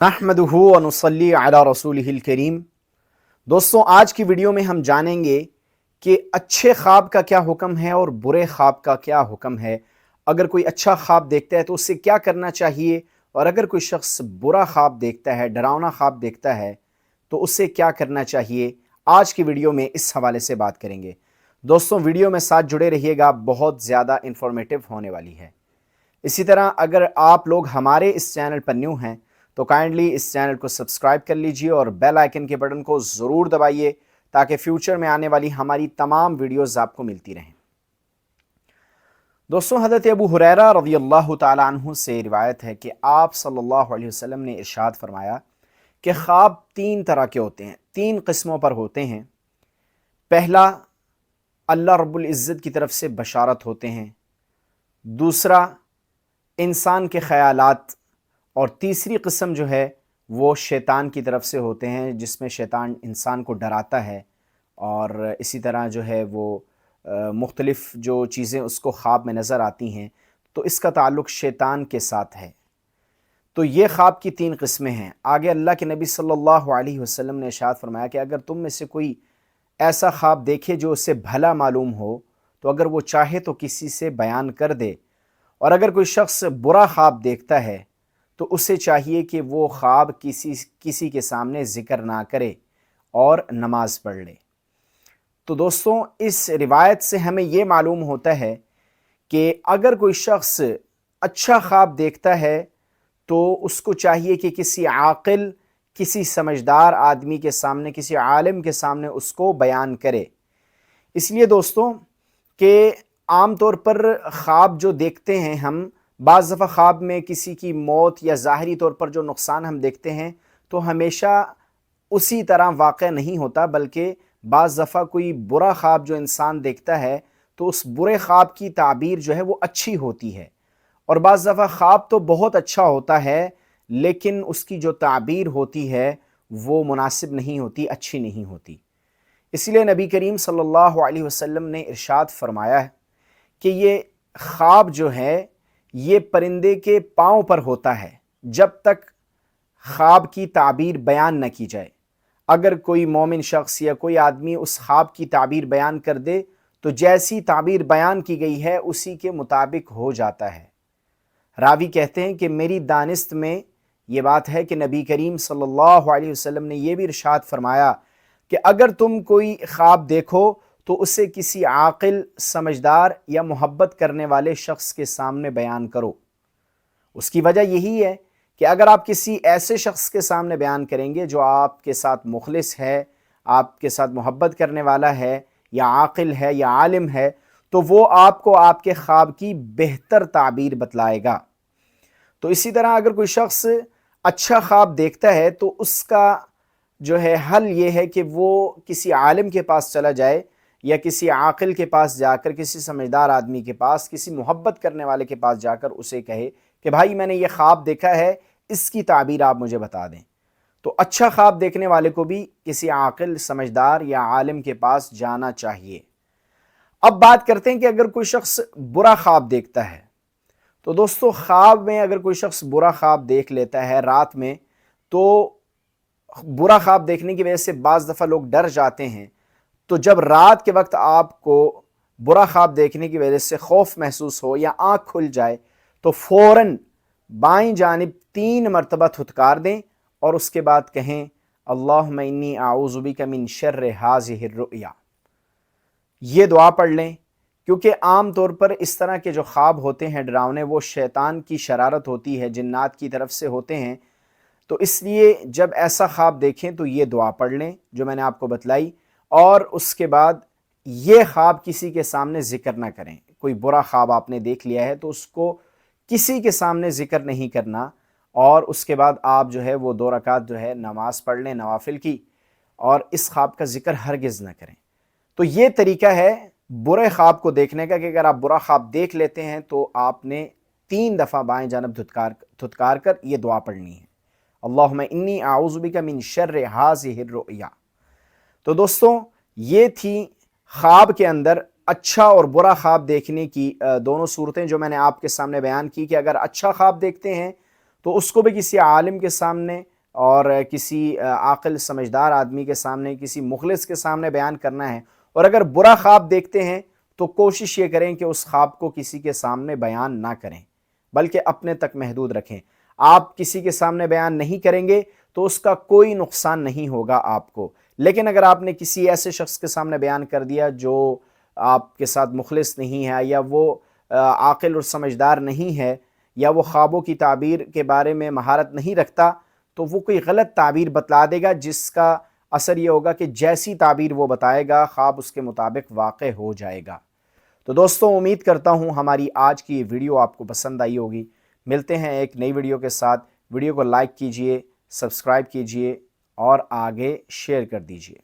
नहमदुहु व नुसल्ली अला रसूलिहिल करीम। दोस्तों, आज की वीडियो में हम जानेंगे कि अच्छे ख्वाब का क्या हुक्म है और बुरे ख्वाब का क्या हुक्म है। अगर कोई अच्छा ख्वाब देखता है तो उससे क्या करना चाहिए, और अगर कोई शख्स बुरा ख्वाब देखता है, डरावना ख्वाब देखता है, तो उससे क्या करना चाहिए। आज की वीडियो में इस हवाले से बात करेंगे। दोस्तों, वीडियो में साथ जुड़े रहिएगा, बहुत ज़्यादा इंफॉर्मेटिव होने वाली है। इसी तरह अगर आप लोग हमारे इस चैनल पर न्यू हैं तो काइंडली इस चैनल को सब्सक्राइब कर लीजिए और बेल आइकन के बटन को ज़रूर दबाइए ताकि फ्यूचर में आने वाली हमारी तमाम वीडियोस आपको मिलती रहें। दोस्तों, हज़रत अबू हुरैरा रज़ियल्लाहु ताला अन्हु से रिवायत है कि आप सल्लल्लाहु अलैहि वसल्लम ने इरशाद फरमाया कि ख्वाब तीन तरह के होते हैं, तीन किस्मों पर होते हैं। पहला, अल्लाह रब्बुल इज़्ज़त की तरफ से बशारत होते हैं। दूसरा, इंसान के ख़यालात। और तीसरी किस्म जो है वो शैतान की तरफ से होते हैं, जिसमें शैतान इंसान को डराता है और इसी तरह जो है वो मुख्तलिफ़ जो चीज़ें उसको ख्वाब में नज़र आती हैं, तो इसका ताल्लुक़ शैतान के साथ है। तो ये ख्वाब की तीन किस्में हैं। आगे अल्लाह के नबी सल्लल्लाहु अलैहि वसल्लम ने इरशाद फरमाया कि अगर तुम में से कोई ऐसा ख्वाब देखे जो उसे भला मालूम हो तो अगर वो चाहे तो किसी से बयान कर दे, और अगर कोई शख्स बुरा ख्वाब देखता है तो उसे चाहिए कि वो ख्वाब किसी के सामने ज़िक्र ना करे और नमाज पढ़ ले। तो दोस्तों, इस रिवायत से हमें ये मालूम होता है कि अगर कोई शख्स अच्छा ख्वाब देखता है तो उसको चाहिए कि किसी आकिल, किसी समझदार आदमी के सामने, किसी आलिम के सामने उसको बयान करे। इसलिए दोस्तों कि आम तौर पर ख्वाब जो देखते हैं हम, बाज़ दफ़ा ख्वाब में किसी की मौत या ज़ाहिरी तौर पर जो नुकसान हम देखते हैं तो हमेशा उसी तरह वाक़या नहीं होता, बल्कि बाज़ दफ़ा कोई बुरा ख्वाब जो इंसान देखता है तो उस बुरे ख्वाब की ताबीर जो है वो अच्छी होती है, और बाज़ दफ़ा ख्वाब तो बहुत अच्छा होता है लेकिन उसकी जो ताबीर होती है वो मुनासिब नहीं होती, अच्छी नहीं होती। इसलिए नबी करीम सल्लल्लाहु अलैहि वसल्लम ने इरशाद फरमाया है कि ये ख्वाब जो है ये परिंदे के पाँव पर होता है जब तक ख्वाब की ताबीर बयान न की जाए। अगर कोई मोमिन शख्स या कोई आदमी उस ख्वाब की ताबीर बयान कर दे तो जैसी ताबीर बयान की गई है उसी के मुताबिक हो जाता है। रावी कहते हैं कि मेरी दानिस्त में ये बात है कि नबी करीम सल्लल्लाहु अलैहि वसल्लम ने यह भी इरशाद फरमाया कि अगर तुम कोई ख्वाब देखो तो उसे किसी आकिल, समझदार या मोहब्बत करने वाले शख्स के सामने बयान करो। उसकी वजह यही है कि अगर आप किसी ऐसे शख्स के सामने बयान करेंगे जो आपके साथ मुखलिस है, आपके साथ मोहब्बत करने वाला है, या आकिल है या आलिम है, तो वो आपको आपके ख्वाब की बेहतर ताबीर बतलाएगा। तो इसी तरह अगर कोई शख्स अच्छा ख्वाब देखता है तो उसका जो है हल ये है कि वो किसी आलिम के पास चला जाए या किसी आकिल के पास जाकर, किसी समझदार आदमी के पास, किसी मोहब्बत करने वाले के पास जाकर उसे कहे कि भाई मैंने ये ख्वाब देखा है, इसकी ताबीर आप मुझे बता दें। तो अच्छा ख्वाब देखने वाले को भी किसी आकिल, समझदार या आलिम के पास जाना चाहिए। अब बात करते हैं कि अगर कोई शख्स बुरा ख्वाब देखता है, तो दोस्तों ख्वाब में अगर कोई शख्स बुरा ख्वाब देख लेता है रात में, तो बुरा ख्वाब देखने की वजह से बाज़ दफ़ा लोग डर जाते हैं। तो जब रात के वक्त आपको बुरा ख्वाब देखने की वजह से खौफ महसूस हो या आँख खुल जाए तो फ़ौरन बाईं जानिब 3 मरतबा थुतकार दें और उसके बाद कहें अल्लाहुम्मा इन्नी आऊज़ु बिका मिन शर्रि हाज़िहिर रुया। ये दुआ पढ़ लें, क्योंकि आम तौर पर इस तरह के जो ख्वाब होते हैं डरावने, वो शैतान की शरारत होती है, जिन्नात की तरफ से होते हैं। तो इसलिए जब ऐसा ख्वाब देखें तो ये दुआ पढ़ लें जो मैंने आपको बतलाई, और उसके बाद ये ख्वाब किसी के सामने ज़िक्र ना करें। कोई बुरा ख्वाब आपने देख लिया है तो उसको किसी के सामने ज़िक्र नहीं करना, और उसके बाद आप जो है वो 2 रकात जो है नमाज़ पढ़ लें नवाफिल की, और इस ख्वाब का ज़िक्र हरगिज़ ना करें। तो ये तरीका है बुरे ख्वाब को देखने का कि अगर आप बुरा ख्वाब देख लेते हैं तो आपने 3 दफ़ा बाएं जानब थुतकार कर ये दुआ पढ़नी है, अल्लाहुम्मा इन्नी आऊज़ु बिका मिन शर्रि हाज़िहिर रुया। तो दोस्तों, ये थी ख्वाब के अंदर अच्छा और बुरा ख्वाब देखने की दोनों सूरतें जो मैंने आपके सामने बयान की कि अगर अच्छा ख्वाब देखते हैं तो उसको भी किसी आलिम के सामने اور کسی عاقل سمجھدار آدمی کے سامنے، کسی مخلص کے سامنے بیان کرنا ہے، اور اگر برا خواب دیکھتے ہیں تو کوشش یہ کریں کہ اس خواب کو کسی کے سامنے بیان نہ کریں، بلکہ اپنے تک محدود رکھیں۔ آپ کسی کے سامنے بیان نہیں کریں گے تو اس کا کوئی نقصان نہیں ہوگا آپ کو، لیکن اگر آپ نے کسی ایسے شخص کے سامنے بیان کر دیا جو آپ کے ساتھ مخلص نہیں ہے، یا وہ عاقل اور سمجھدار نہیں ہے، یا وہ خوابوں کی تعبیر کے بارے میں مہارت نہیں رکھتا، تو وہ کوئی غلط تعبیر بتلا دے گا، جس کا اثر یہ ہوگا کہ جیسی تعبیر وہ بتائے گا خواب اس کے مطابق واقع ہو جائے گا۔ تو دوستوں، امید کرتا ہوں ہماری آج کی ویڈیو آپ کو پسند آئی ہوگی۔ ملتے ہیں ایک نئی ویڈیو کے ساتھ۔ ویڈیو کو لائک کیجئے، سبسکرائب کیجئے اور آگے شیئر کر دیجئے۔